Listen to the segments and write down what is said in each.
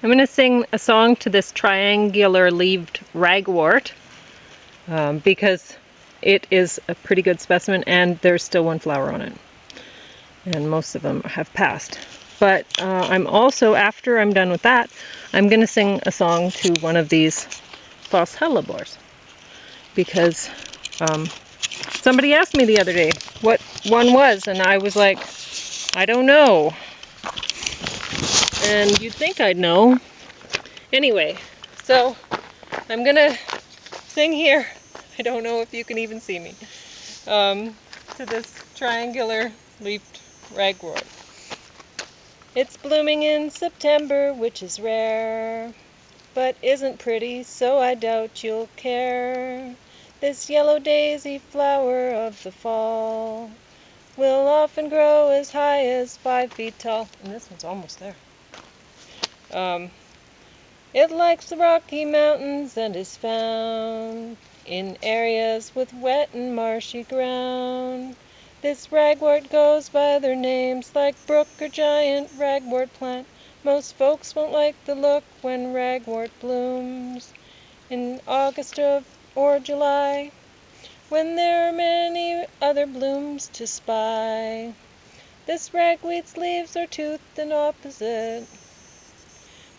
I'm going to sing a song to this triangular-leaved ragwort because it is a pretty good specimen and there's still one flower on it. And most of them have passed. But I'm also, after I'm done with that, I'm going to sing a song to one of these false hellebores. Because somebody asked me the other day what one was, and I was like, I don't know. And you'd think I'd know. Anyway, so I'm going to sing here. I don't know if you can even see me. To this triangular-leafed ragwort. It's blooming in September, which is rare, but isn't pretty, so I doubt you'll care. This yellow daisy flower of the fall will often grow as high as 5 feet tall. And this one's almost there. It likes the Rocky Mountains and is found in areas with wet and marshy ground. This ragwort goes by other names like brook or giant ragwort plant. Most folks won't like the look when ragwort blooms in August or July, when there are many other blooms to spy. This ragweed's leaves are toothed and opposite.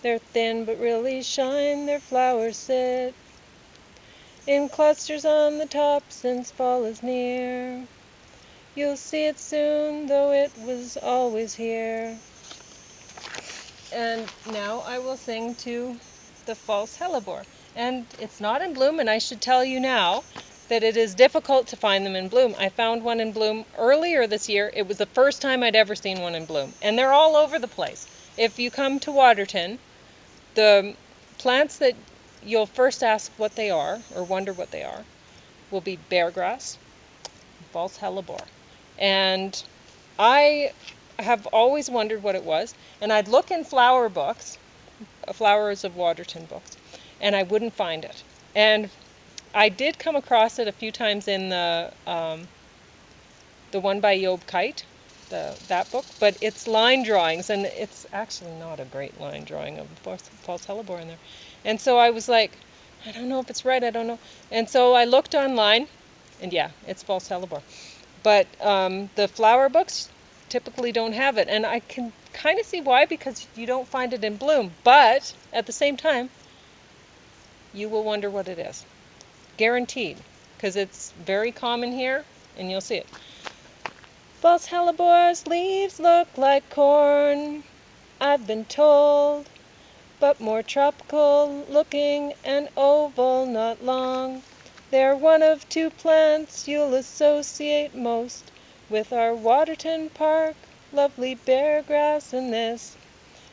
They're thin but really shine, their flowers sit in clusters on the top since fall is near. You'll see it soon, though it was always here. And now I will sing to the false hellebore. And it's not in bloom, and I should tell you now that it is difficult to find them in bloom. I found one in bloom earlier this year. It was the first time I'd ever seen one in bloom. And they're all over the place. If you come to Waterton, the plants that you'll first ask what they are, or wonder what they are, will be beargrass, false hellebore. And I have always wondered what it was, and I'd look in flower books, Flowers of Waterton books, and I wouldn't find it. And I did come across it a few times in the one by Job Kite, that book, but it's line drawings, and it's actually not a great line drawing of a false hellebore in there. And so I was like, I don't know if it's right, I don't know. And so I looked online, and yeah, it's false hellebore. But the flower books typically don't have it, and I can kind of see why, because you don't find it in bloom. But at the same time, you will wonder what it is. Guaranteed, because it's very common here, and you'll see it. False hellebore's leaves look like corn, I've been told, but more tropical looking and oval, not long. They're one of 2 plants you'll associate most with our Waterton Park, lovely beargrass and this.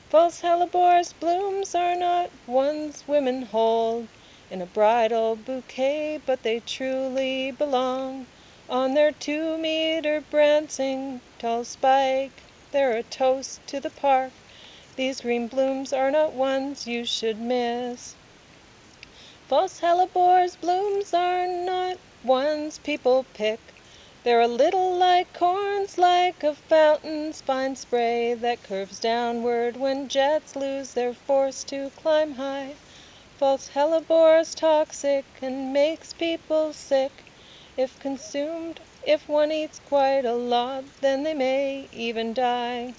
False hellebore's blooms are not ones women hold in a bridal bouquet, but they truly belong on their 2-meter brancing tall spike. They're a toast to the park. These green blooms are not ones you should miss. False hellebore's blooms are not ones people pick. They're a little like corns, like a fountain's fine spray that curves downward when jets lose their force to climb high. False hellebore's toxic and makes people sick. If consumed, if one eats quite a lot, then they may even die.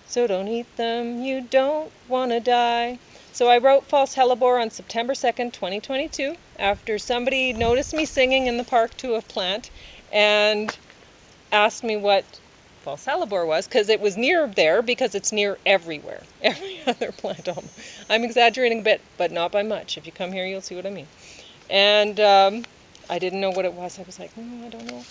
So don't eat them, you don't want to die. So I wrote false hellebore on September 2nd, 2022, after somebody noticed me singing in the park to a plant and asked me what false hellebore was, because it was near there, because it's near everywhere. Every other plant almost. I'm exaggerating a bit, but not by much. If you come here, you'll see what I mean. And I didn't know what it was. I was like, I don't know.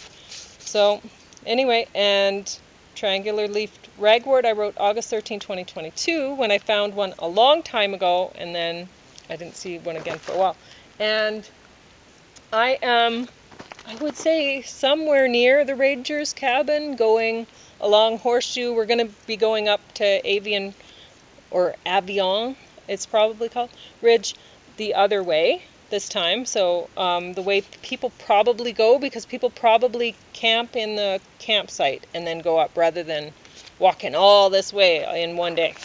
So anyway, and triangular leafed ragwort I wrote August 13, 2022, when I found one a long time ago, and then I didn't see one again for a while. And I am, I would say, somewhere near the Ranger's cabin, going along Horseshoe. We're going to be going up to Avion, or Avion, it's probably called, Ridge, the other way this time. So the way people probably go, because people probably camp in the campsite and then go up rather than walking all this way in one day.